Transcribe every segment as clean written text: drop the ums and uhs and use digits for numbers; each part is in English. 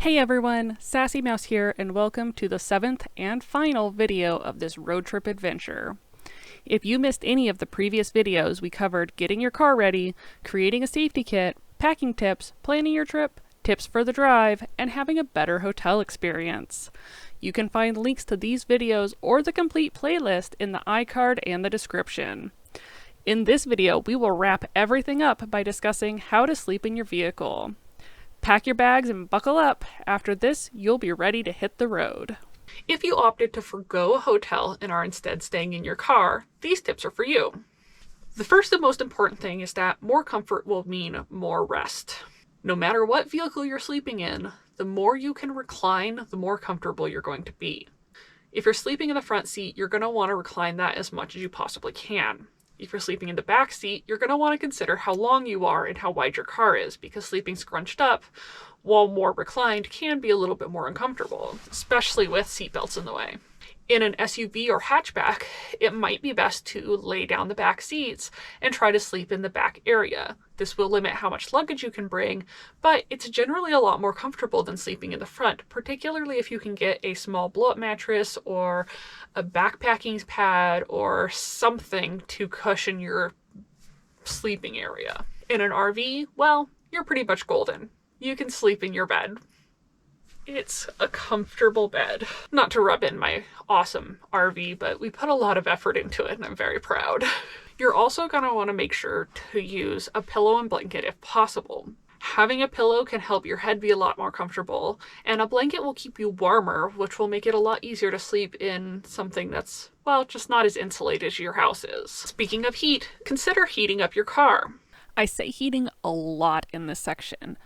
Hey everyone, Sassy Mouse here, and welcome to the 7th and final video of this road trip adventure. If you missed any of the previous videos, we covered getting your car ready, creating a safety kit, packing tips, planning your trip, tips for the drive, and having a better hotel experience. You can find links to these videos or the complete playlist in the iCard and the description. In this video, we will wrap everything up by discussing how to sleep in your vehicle. Pack your bags and buckle up. After this, you'll be ready to hit the road. If you opted to forgo a hotel and are instead staying in your car, these tips are for you. The first and most important thing is that more comfort will mean more rest. No matter what vehicle you're sleeping in, the more you can recline, the more comfortable you're going to be. If you're sleeping in the front seat, you're going to want to recline that as much as you possibly can. If you're sleeping in the back seat, you're going to want to consider how long you are and how wide your car is, because sleeping scrunched up while more reclined can be a little bit more uncomfortable, especially with seatbelts in the way. In an SUV or hatchback, it might be best to lay down the back seats and try to sleep in the back area. This will limit how much luggage you can bring, but it's generally a lot more comfortable than sleeping in the front, particularly if you can get a small blow-up mattress or a backpacking pad or something to cushion your sleeping area. In an RV, well, you're pretty much golden. You can sleep in your bed. It's a comfortable bed. Not to rub in my awesome RV, but we put a lot of effort into it and I'm very proud. You're also going to want to make sure to use a pillow and blanket if possible. Having a pillow can help your head be a lot more comfortable, and a blanket will keep you warmer, which will make it a lot easier to sleep in something that's, well, just not as insulated as your house is. Speaking of heat, consider heating up your car. I say heating a lot in this section,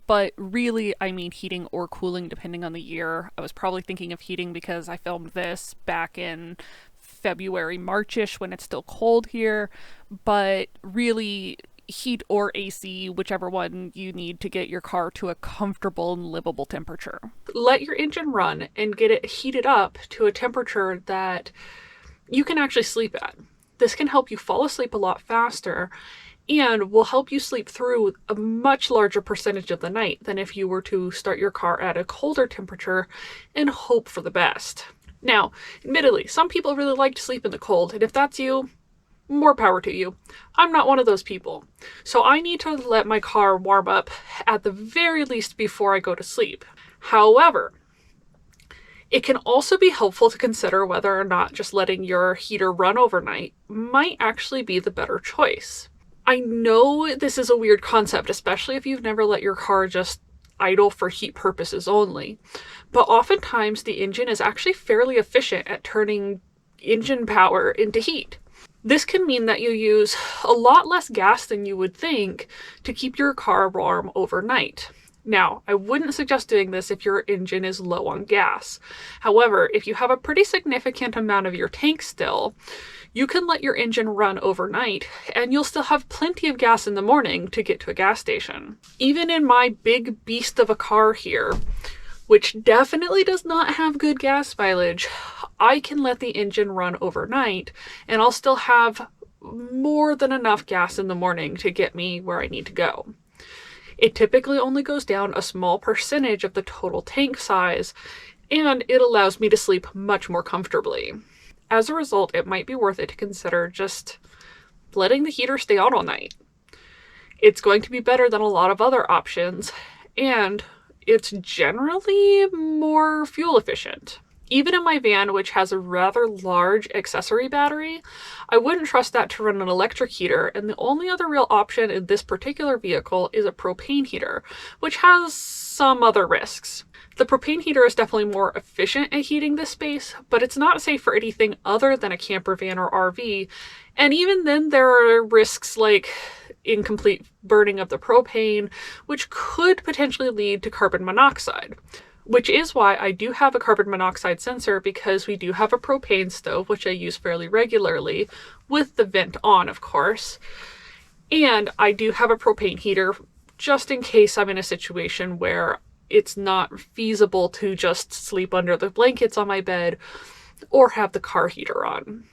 but really I mean heating or cooling depending on the year. I was probably thinking of heating because I filmed this back in February, Marchish when it's still cold here, but really heat or AC, whichever one you need to get your car to a comfortable and livable temperature. Let your engine run and get it heated up to a temperature that you can actually sleep at. This can help you fall asleep a lot faster and will help you sleep through a much larger percentage of the night than if you were to start your car at a colder temperature and hope for the best. Now, admittedly, some people really like to sleep in the cold, and if that's you, more power to you. I'm not one of those people. So I need to let my car warm up at the very least before I go to sleep. However, it can also be helpful to consider whether or not just letting your heater run overnight might actually be the better choice. I know this is a weird concept, especially if you've never let your car just idle for heat purposes only, but oftentimes the engine is actually fairly efficient at turning engine power into heat. This can mean that you use a lot less gas than you would think to keep your car warm overnight. Now, I wouldn't suggest doing this if your engine is low on gas. However, if you have a pretty significant amount of your tank still, you can let your engine run overnight and you'll still have plenty of gas in the morning to get to a gas station. Even in my big beast of a car here, which definitely does not have good gas mileage, I can let the engine run overnight and I'll still have more than enough gas in the morning to get me where I need to go. It typically only goes down a small percentage of the total tank size, and it allows me to sleep much more comfortably. As a result, it might be worth it to consider just letting the heater stay on all night. It's going to be better than a lot of other options, and it's generally more fuel efficient. Even in my van, which has a rather large accessory battery, I wouldn't trust that to run an electric heater, and the only other real option in this particular vehicle is a propane heater, which has some other risks. The propane heater is definitely more efficient at heating this space, but it's not safe for anything other than a camper van or RV, and even then there are risks like incomplete burning of the propane, which could potentially lead to carbon monoxide. Which is why I do have a carbon monoxide sensor, because we do have a propane stove, which I use fairly regularly, with the vent on, of course. And I do have a propane heater, just in case I'm in a situation where it's not feasible to just sleep under the blankets on my bed or have the car heater on.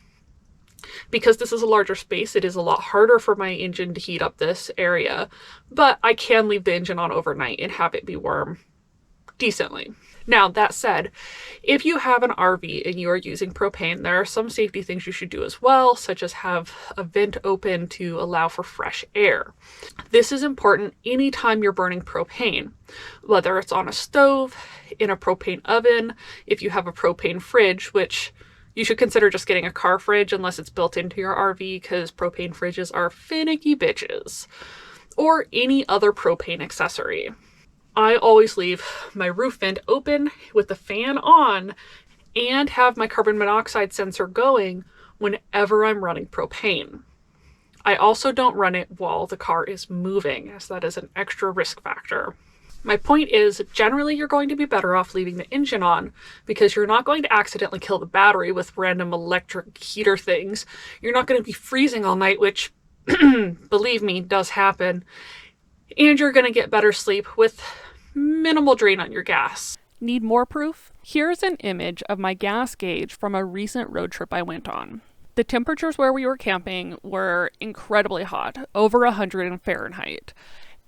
Because this is a larger space, it is a lot harder for my engine to heat up this area, but I can leave the engine on overnight and have it be warm decently. Now, that said, if you have an RV and you are using propane, there are some safety things you should do as well, such as have a vent open to allow for fresh air. This is important anytime you're burning propane, whether it's on a stove, in a propane oven, if you have a propane fridge, which you should consider just getting a car fridge unless it's built into your RV, because propane fridges are finicky bitches, or any other propane accessory. I always leave my roof vent open with the fan on and have my carbon monoxide sensor going whenever I'm running propane. I also don't run it while the car is moving, as that is an extra risk factor. My point is, generally you're going to be better off leaving the engine on because you're not going to accidentally kill the battery with random electric heater things. You're not going to be freezing all night, which, believe me, does happen. And you're going to get better sleep with minimal drain on your gas. Need more proof? Here's an image of my gas gauge from a recent road trip I went on. The temperatures where we were camping were incredibly hot, over 100 in Fahrenheit,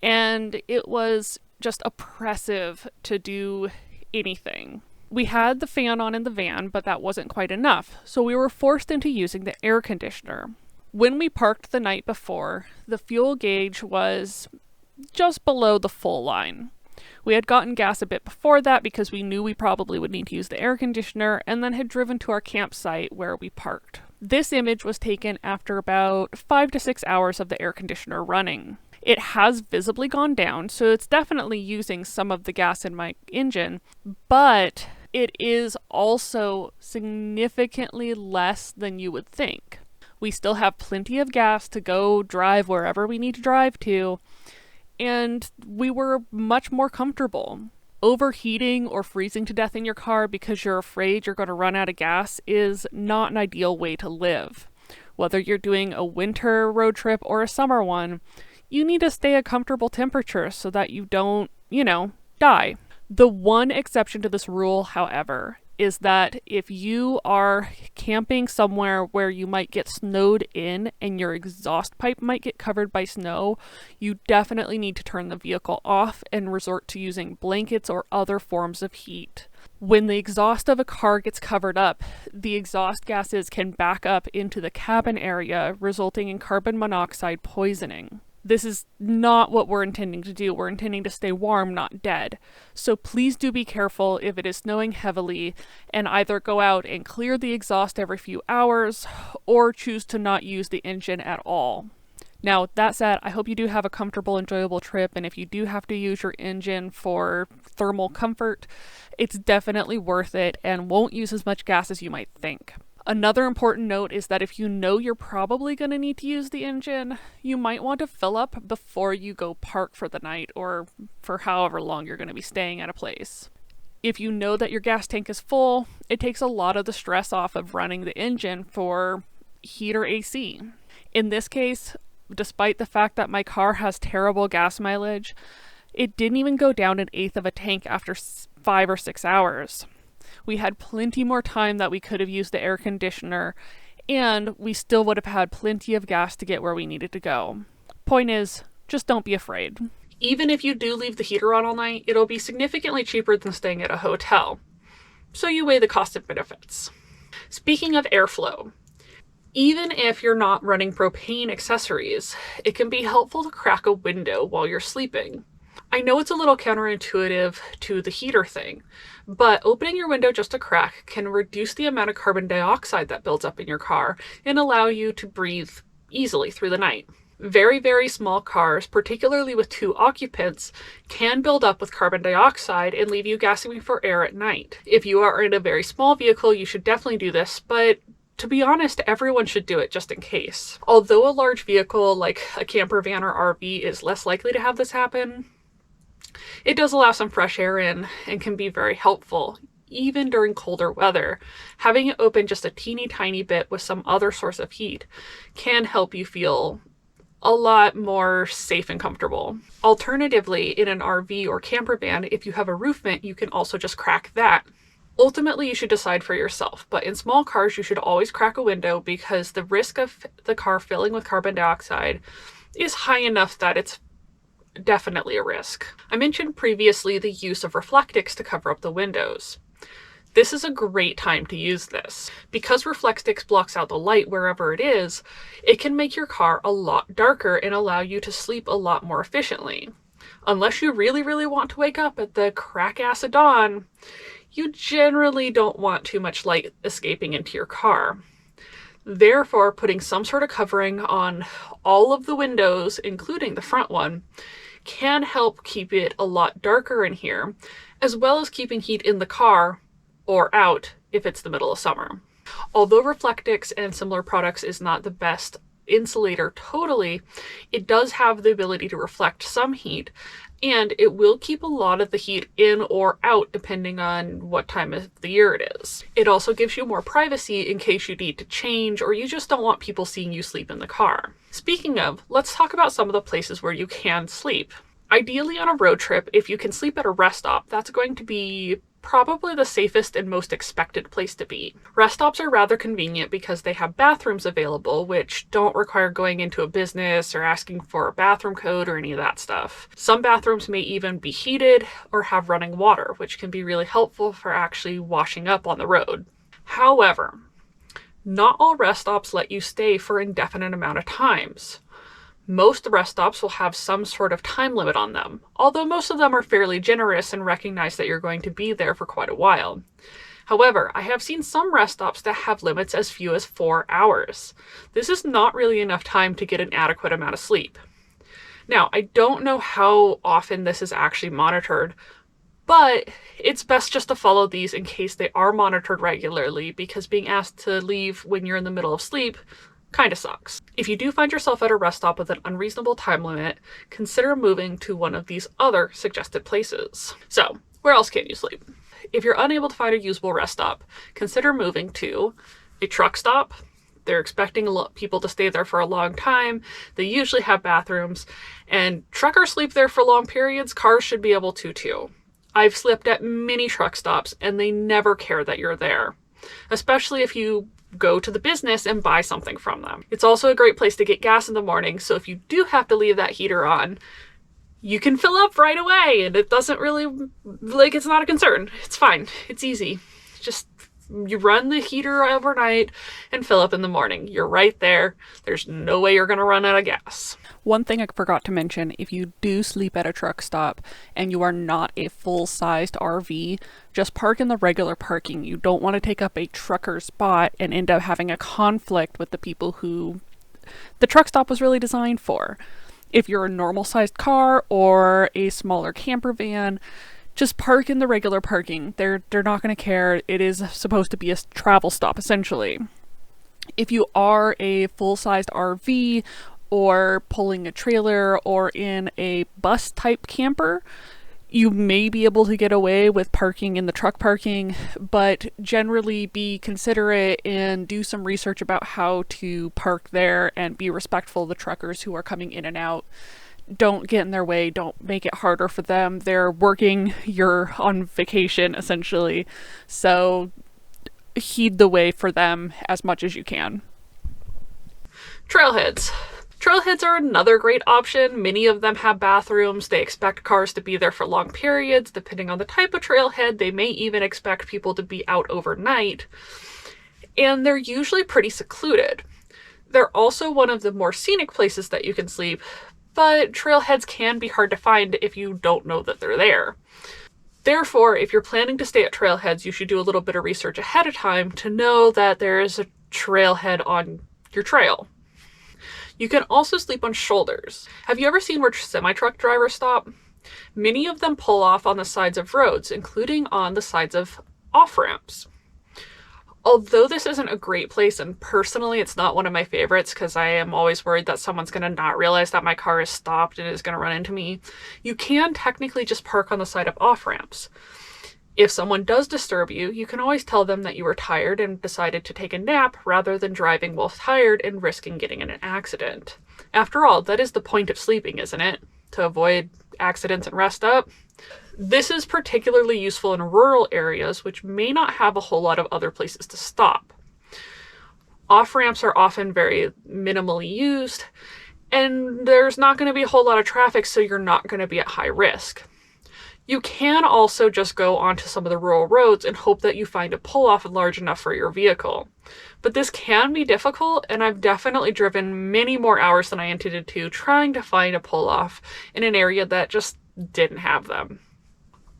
and it was just oppressive to do anything. We had the fan on in the van, but that wasn't quite enough, so we were forced into using the air conditioner. When we parked the night before, the fuel gauge was just below the full line. We had gotten gas a bit before that because we knew we probably would need to use the air conditioner, and then had driven to our campsite where we parked. This image was taken after about 5 to 6 hours of the air conditioner running. It has visibly gone down, so it's definitely using some of the gas in my engine, but it is also significantly less than you would think. We still have plenty of gas to go drive wherever we need to drive to, and we were much more comfortable. Overheating or freezing to death in your car because you're afraid you're going to run out of gas is not an ideal way to live. Whether you're doing a winter road trip or a summer one, you need to stay at comfortable temperatures so that you don't, die. The one exception to this rule, however, is that if you are camping somewhere where you might get snowed in and your exhaust pipe might get covered by snow, you definitely need to turn the vehicle off and resort to using blankets or other forms of heat. When the exhaust of a car gets covered up, the exhaust gases can back up into the cabin area, resulting in carbon monoxide poisoning. This is not what we're intending to do. We're intending to stay warm, not dead. So please do be careful if it is snowing heavily, and either go out and clear the exhaust every few hours or choose to not use the engine at all. Now, that said, I hope you do have a comfortable, enjoyable trip, and if you do have to use your engine for thermal comfort, it's definitely worth it and won't use as much gas as you might think. Another important note is that if you know you're probably going to need to use the engine, you might want to fill up before you go park for the night or for however long you're going to be staying at a place. If you know that your gas tank is full, it takes a lot of the stress off of running the engine for heat or AC. In this case, despite the fact that my car has terrible gas mileage, it didn't even go down 1/8 of a tank after 5 or 6 hours. We had plenty more time that we could have used the air conditioner, and we still would have had plenty of gas to get where we needed to go. Point is, just don't be afraid. Even if you do leave the heater on all night, it'll be significantly cheaper than staying at a hotel. So you weigh the cost and benefits. Speaking of airflow, even if you're not running propane accessories, it can be helpful to crack a window while you're sleeping. I know it's a little counterintuitive to the heater thing, but opening your window just a crack can reduce the amount of carbon dioxide that builds up in your car and allow you to breathe easily through the night. Very, very small cars, particularly with 2 occupants, can build up with carbon dioxide and leave you gasping for air at night. If you are in a very small vehicle, you should definitely do this, but to be honest, everyone should do it just in case. Although a large vehicle like a camper van or RV is less likely to have this happen, it does allow some fresh air in and can be very helpful, even during colder weather. Having it open just a teeny tiny bit with some other source of heat can help you feel a lot more safe and comfortable. Alternatively, in an RV or camper van, if you have a roof vent, you can also just crack that. Ultimately, you should decide for yourself, but in small cars, you should always crack a window because the risk of the car filling with carbon dioxide is high enough that it's definitely a risk. I mentioned previously the use of Reflectix to cover up the windows. This is a great time to use this. Because Reflectix blocks out the light wherever it is, it can make your car a lot darker and allow you to sleep a lot more efficiently. Unless you really, really want to wake up at the crack-ass of dawn, you generally don't want too much light escaping into your car. Therefore, putting some sort of covering on all of the windows, including the front one, can help keep it a lot darker in here, as well as keeping heat in the car or out if it's the middle of summer. Although Reflectix and similar products is not the best insulator totally, it does have the ability to reflect some heat, and it will keep a lot of the heat in or out depending on what time of the year it is. It also gives you more privacy in case you need to change or you just don't want people seeing you sleep in the car. Speaking of, let's talk about some of the places where you can sleep. Ideally on a road trip, if you can sleep at a rest stop, that's going to be probably the safest and most expected place to be. Rest stops are rather convenient because they have bathrooms available, which don't require going into a business or asking for a bathroom code or any of that stuff. Some bathrooms may even be heated or have running water, which can be really helpful for actually washing up on the road. However, not all rest stops let you stay for an indefinite amount of times. Most rest stops will have some sort of time limit on them, although most of them are fairly generous and recognize that you're going to be there for quite a while. However, I have seen some rest stops that have limits as few as 4 hours. This is not really enough time to get an adequate amount of sleep. Now, I don't know how often this is actually monitored, but it's best just to follow these in case they are monitored regularly, because being asked to leave when you're in the middle of sleep kind of sucks. If you do find yourself at a rest stop with an unreasonable time limit, consider moving to one of these other suggested places. So, where else can you sleep? If you're unable to find a usable rest stop, consider moving to a truck stop. They're expecting people to stay there for a long time. They usually have bathrooms, and truckers sleep there for long periods. Cars should be able to too. I've slept at many truck stops, and they never care that you're there, especially if you go to the business and buy something from them. It's also a great place to get gas in the morning, so if you do have to leave that heater on, you can fill up right away, and it doesn't really, it's not a concern. It's fine. It's easy. Just you run the heater overnight and fill up in the morning. You're right there. There's no way you're going to run out of gas. One thing I forgot to mention, if you do sleep at a truck stop and you are not a full-sized RV, just park in the regular parking. You don't want to take up a trucker spot and end up having a conflict with the people who the truck stop was really designed for. If you're a normal-sized car or a smaller camper van, just park in the regular parking. They're not going to care. It is supposed to be a travel stop, essentially. If you are a full-sized RV or pulling a trailer or in a bus-type camper, you may be able to get away with parking in the truck parking, but generally be considerate and do some research about how to park there and be respectful of the truckers who are coming in and out. Don't get in their way. Don't make it harder for them. They're working. You're on vacation, essentially. So heed the way for them as much as you can. Trailheads. Trailheads are another great option. Many of them have bathrooms. They expect cars to be there for long periods. Depending on the type of trailhead, they may even expect people to be out overnight. And they're usually pretty secluded. They're also one of the more scenic places that you can sleep, but trailheads can be hard to find if you don't know that they're there. Therefore, if you're planning to stay at trailheads, you should do a little bit of research ahead of time to know that there is a trailhead on your trail. You can also sleep on shoulders. Have you ever seen where semi-truck drivers stop? Many of them pull off on the sides of roads, including on the sides of off-ramps. Although this isn't a great place, and personally it's not one of my favorites because I am always worried that someone's going to not realize that my car is stopped and is going to run into me, you can technically just park on the side of off-ramps. If someone does disturb you, you can always tell them that you were tired and decided to take a nap rather than driving while tired and risking getting in an accident. After all, that is the point of sleeping, isn't it? To avoid accidents and rest up. This is particularly useful in rural areas, which may not have a whole lot of other places to stop. Off-ramps are often very minimally used, and there's not going to be a whole lot of traffic, so you're not going to be at high risk. You can also just go onto some of the rural roads and hope that you find a pull-off large enough for your vehicle. But this can be difficult, and I've definitely driven many more hours than I intended to trying to find a pull-off in an area that just didn't have them.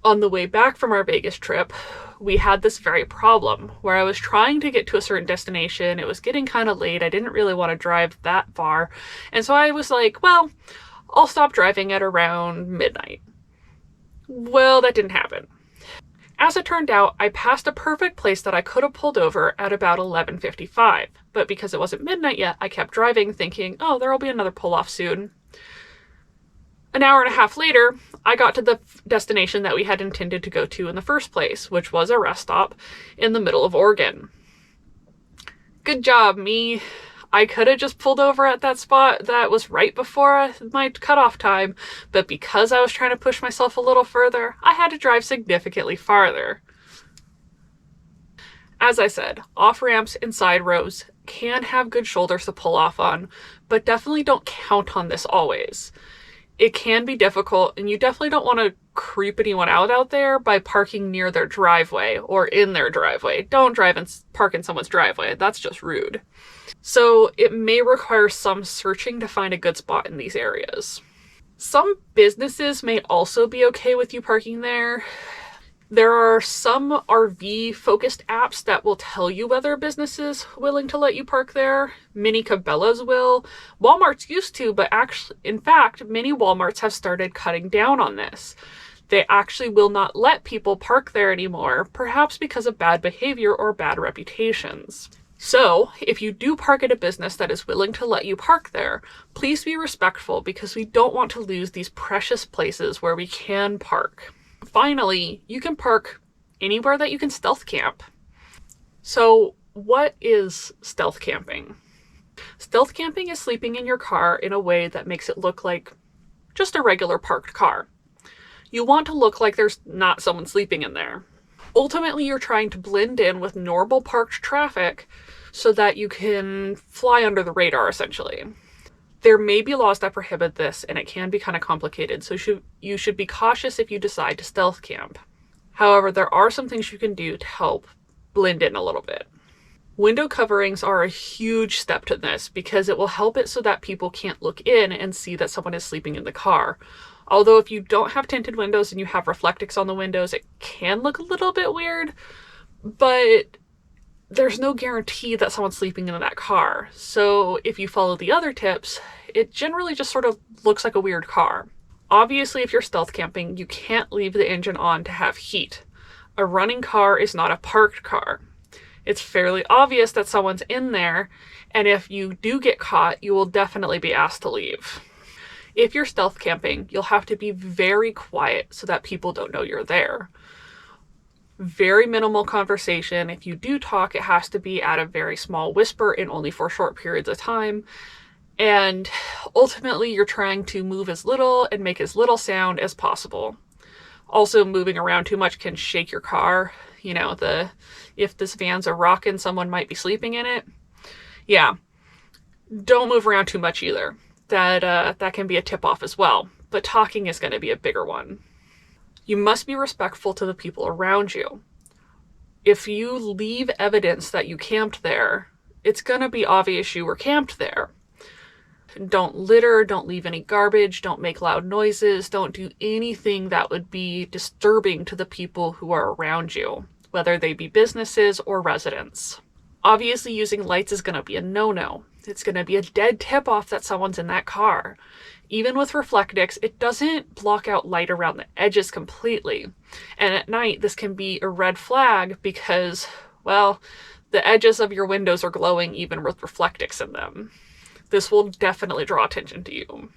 On the way back from our Vegas trip, we had this very problem where I was trying to get to a certain destination. It was getting kind of late. I didn't really want to drive that far. And so I was like, well, I'll stop driving at around midnight. Well, that didn't happen. As it turned out, I passed a perfect place that I could have pulled over at about 11:55. But because it wasn't midnight yet, I kept driving thinking, oh, there'll be another pull-off soon. An hour and a half later, I got to the destination that we had intended to go to in the first place, which was a rest stop in the middle of Oregon. Good job, me. I could have just pulled over at that spot that was right before my cutoff time, but because I was trying to push myself a little further, I had to drive significantly farther. As I said, off-ramps and side roads can have good shoulders to pull off on, but definitely don't count on this always. It can be difficult, and you definitely don't want to creep anyone out there by parking near their driveway or in their driveway. Don't drive and park in someone's driveway. That's just rude. So it may require some searching to find a good spot in these areas. Some businesses may also be okay with you parking there. There are some RV-focused apps that will tell you whether a business is willing to let you park there. Many Cabela's will. Walmart's used to, but actually, in fact, many Walmarts have started cutting down on this. They actually will not let people park there anymore, perhaps because of bad behavior or bad reputations. So, if you do park at a business that is willing to let you park there, please be respectful because we don't want to lose these precious places where we can park. Finally, you can park anywhere that you can stealth camp. So, what is stealth camping? Stealth camping is sleeping in your car in a way that makes it look like just a regular parked car. You want to look like there's not someone sleeping in there. Ultimately, you're trying to blend in with normal parked traffic so that you can fly under the radar, essentially. There may be laws that prohibit this, and it can be kind of complicated, so you should be cautious if you decide to stealth camp. However, there are some things you can do to help blend in a little bit. Window coverings are a huge step to this because it will help it so that people can't look in and see that someone is sleeping in the car. Although if you don't have tinted windows and you have Reflectix on the windows, it can look a little bit weird, but there's no guarantee that someone's sleeping in that car. So if you follow the other tips, it generally just sort of looks like a weird car. Obviously, if you're stealth camping, you can't leave the engine on to have heat. A running car is not a parked car. It's fairly obvious that someone's in there, and if you do get caught, you will definitely be asked to leave. If you're stealth camping, you'll have to be very quiet so that people don't know you're there. Very minimal conversation. If you do talk, it has to be at a very small whisper and only for short periods of time. And ultimately, you're trying to move as little and make as little sound as possible. Also, moving around too much can shake your car. You know, if this van's a rockin', someone might be sleeping in it. Yeah. Don't move around too much either. That can be a tip-off as well. But talking is going to be a bigger one. You must be respectful to the people around you. If you leave evidence that you camped there, it's going to be obvious you were camped there. Don't litter, don't leave any garbage, don't make loud noises, don't do anything that would be disturbing to the people who are around you, whether they be businesses or residents. Obviously, using lights is going to be a no-no. It's going to be a dead tip-off that someone's in that car. Even with Reflectix, it doesn't block out light around the edges completely. And at night, this can be a red flag because, well, the edges of your windows are glowing even with Reflectix in them. This will definitely draw attention to you.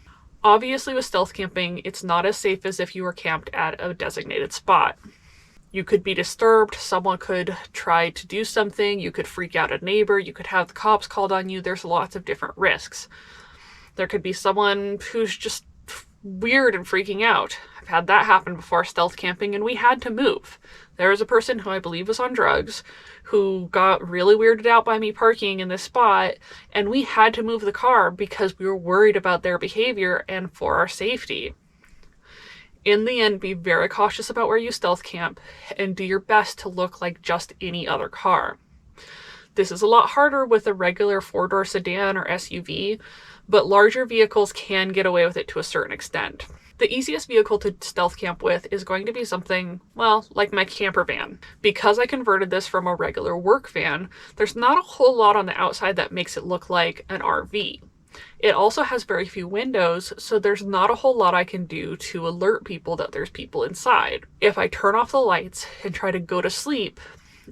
Obviously, with stealth camping, it's not as safe as if you were camped at a designated spot. You could be disturbed, someone could try to do something, you could freak out a neighbor, you could have the cops called on you. There's lots of different risks. There could be someone who's just weird and freaking out. I've had that happen before stealth camping, and we had to move. There was a person who I believe was on drugs who got really weirded out by me parking in this spot, and we had to move the car because we were worried about their behavior and for our safety. In the end, be very cautious about where you stealth camp and do your best to look like just any other car. This is a lot harder with a regular four-door sedan or SUV, but larger vehicles can get away with it to a certain extent. The easiest vehicle to stealth camp with is going to be something, well, like my camper van. Because I converted this from a regular work van, there's not a whole lot on the outside that makes it look like an RV. It also has very few windows, so there's not a whole lot I can do to alert people that there's people inside. If I turn off the lights and try to go to sleep,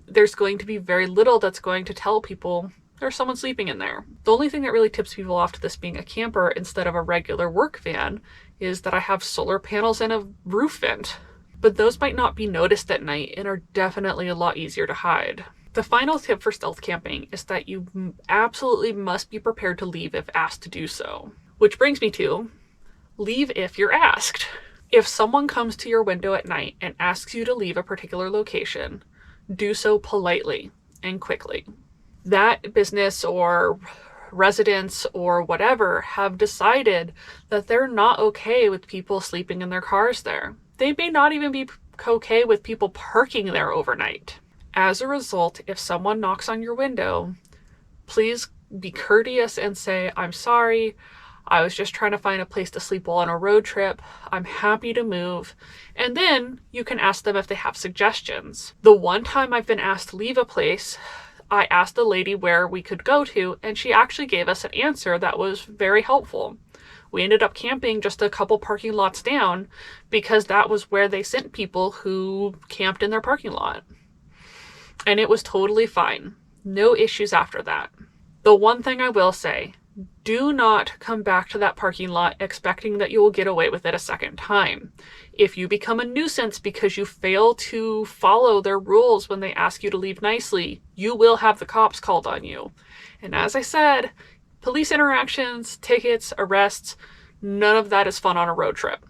there's going to be very little that's going to tell people there's someone sleeping in there. The only thing that really tips people off to this being a camper instead of a regular work van is that I have solar panels and a roof vent. But those might not be noticed at night and are definitely a lot easier to hide. The final tip for stealth camping is that you absolutely must be prepared to leave if asked to do so. Which brings me to, leave if you're asked. If someone comes to your window at night and asks you to leave a particular location, do so politely and quickly. That business or residents or whatever have decided that they're not okay with people sleeping in their cars there. They may not even be okay with people parking there overnight. As a result, if someone knocks on your window, please be courteous and say, "I'm sorry, I was just trying to find a place to sleep while on a road trip. I'm happy to move." And then you can ask them if they have suggestions. The one time I've been asked to leave a place, I asked the lady where we could go to, and she actually gave us an answer that was very helpful. We ended up camping just a couple parking lots down because that was where they sent people who camped in their parking lot. And it was totally fine. No issues after that. The one thing I will say, do not come back to that parking lot expecting that you will get away with it a second time. If you become a nuisance because you fail to follow their rules when they ask you to leave nicely, you will have the cops called on you. And as I said, police interactions, tickets, arrests, none of that is fun on a road trip.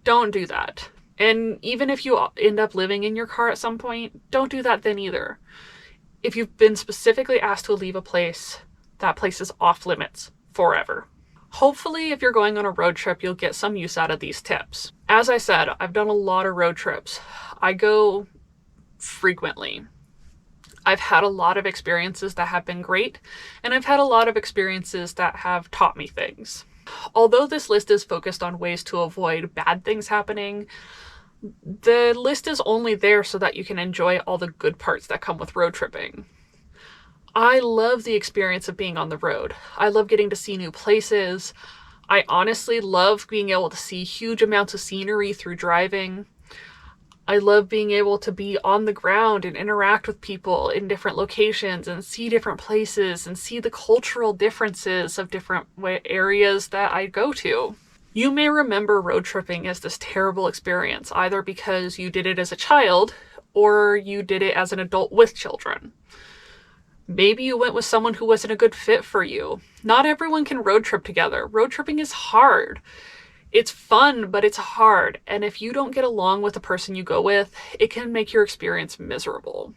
Don't do that. And even if you end up living in your car at some point, don't do that then either. If you've been specifically asked to leave a place, that place is off limits forever. Hopefully, if you're going on a road trip, you'll get some use out of these tips. As I said, I've done a lot of road trips. I go frequently. I've had a lot of experiences that have been great, and I've had a lot of experiences that have taught me things. Although this list is focused on ways to avoid bad things happening, the list is only there so that you can enjoy all the good parts that come with road tripping. I love the experience of being on the road. I love getting to see new places. I honestly love being able to see huge amounts of scenery through driving. I love being able to be on the ground and interact with people in different locations and see different places and see the cultural differences of different areas that I go to. You may remember road tripping as this terrible experience, either because you did it as a child or you did it as an adult with children. Maybe you went with someone who wasn't a good fit for you. Not everyone can road trip together. Road tripping is hard. It's fun, but it's hard. And if you don't get along with the person you go with, it can make your experience miserable.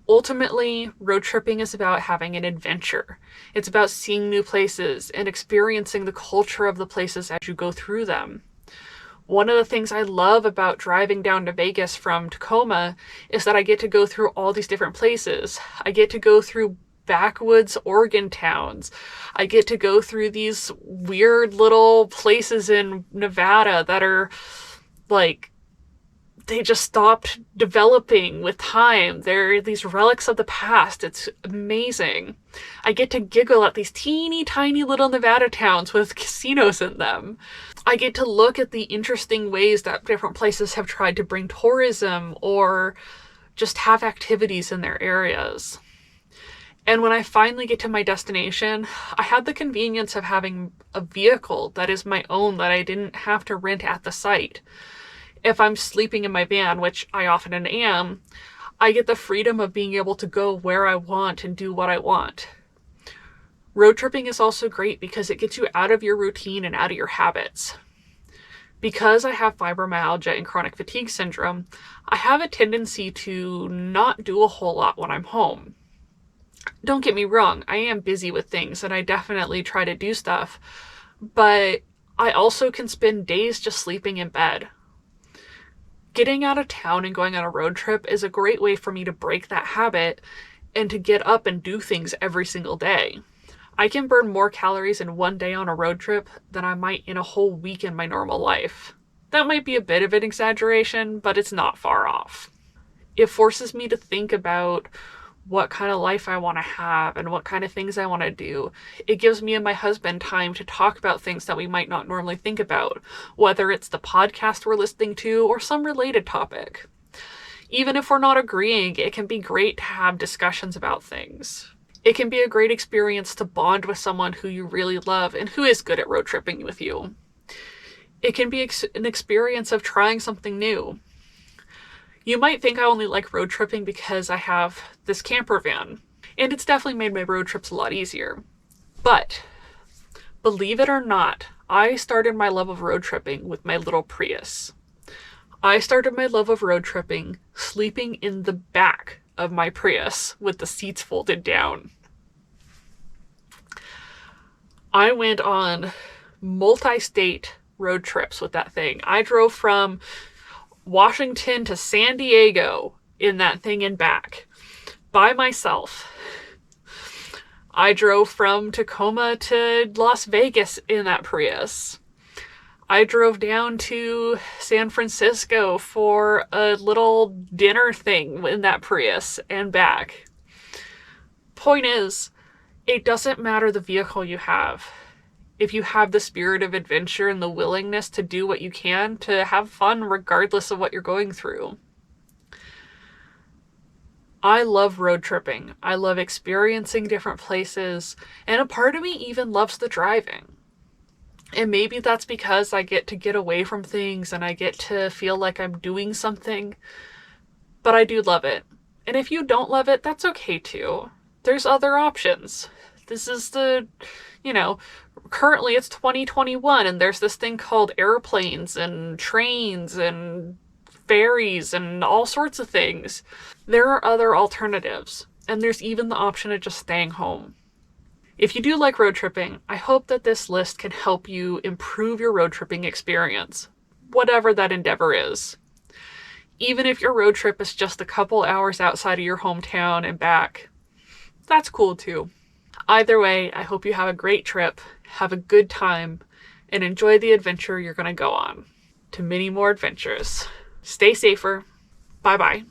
Ultimately, road tripping is about having an adventure. It's about seeing new places and experiencing the culture of the places as you go through them. One of the things I love about driving down to Vegas from Tacoma is that I get to go through all these different places. I get to go through backwoods Oregon towns. I get to go through these weird little places in Nevada that are like, they just stopped developing with time. They're these relics of the past. It's amazing. I get to giggle at these teeny tiny little Nevada towns with casinos in them. I get to look at the interesting ways that different places have tried to bring tourism or just have activities in their areas. And when I finally get to my destination, I had the convenience of having a vehicle that is my own that I didn't have to rent at the site. If I'm sleeping in my van, which I often am, I get the freedom of being able to go where I want and do what I want. Road tripping is also great because it gets you out of your routine and out of your habits. Because I have fibromyalgia and chronic fatigue syndrome, I have a tendency to not do a whole lot when I'm home. Don't get me wrong, I am busy with things and I definitely try to do stuff, but I also can spend days just sleeping in bed. Getting out of town and going on a road trip is a great way for me to break that habit and to get up and do things every single day. I can burn more calories in one day on a road trip than I might in a whole week in my normal life. That might be a bit of an exaggeration, but it's not far off. It forces me to think about what kind of life I want to have and what kind of things I want to do. It gives me and my husband time to talk about things that we might not normally think about, whether it's the podcast we're listening to or some related topic. Even if we're not agreeing, it can be great to have discussions about things. It can be a great experience to bond with someone who you really love and who is good at road tripping with you. It can be an experience of trying something new. You might think I only like road tripping because I have this camper van, and it's definitely made my road trips a lot easier. But, believe it or not, I started my love of road tripping with my little Prius. I started my love of road tripping sleeping in the back of my Prius with the seats folded down. I went on multi-state road trips with that thing. I drove from Washington to San Diego in that thing and back by myself. I drove from Tacoma to Las Vegas in that Prius. I drove down to San Francisco for a little dinner thing in that Prius and back. Point is, it doesn't matter the vehicle you have. If you have the spirit of adventure and the willingness to do what you can to have fun regardless of what you're going through. I love road tripping. I love experiencing different places, and a part of me even loves the driving. And maybe that's because I get away from things and I get to feel like I'm doing something. But I do love it. And if you don't love it, that's okay too. There's other options. This is currently it's 2021 and there's this thing called airplanes and trains and ferries and all sorts of things. There are other alternatives. And there's even the option of just staying home. If you do like road tripping, I hope that this list can help you improve your road tripping experience, whatever that endeavor is. Even if your road trip is just a couple hours outside of your hometown and back, that's cool too. Either way, I hope you have a great trip, have a good time, and enjoy the adventure you're going to go on. To many more adventures. Stay safer. Bye-bye.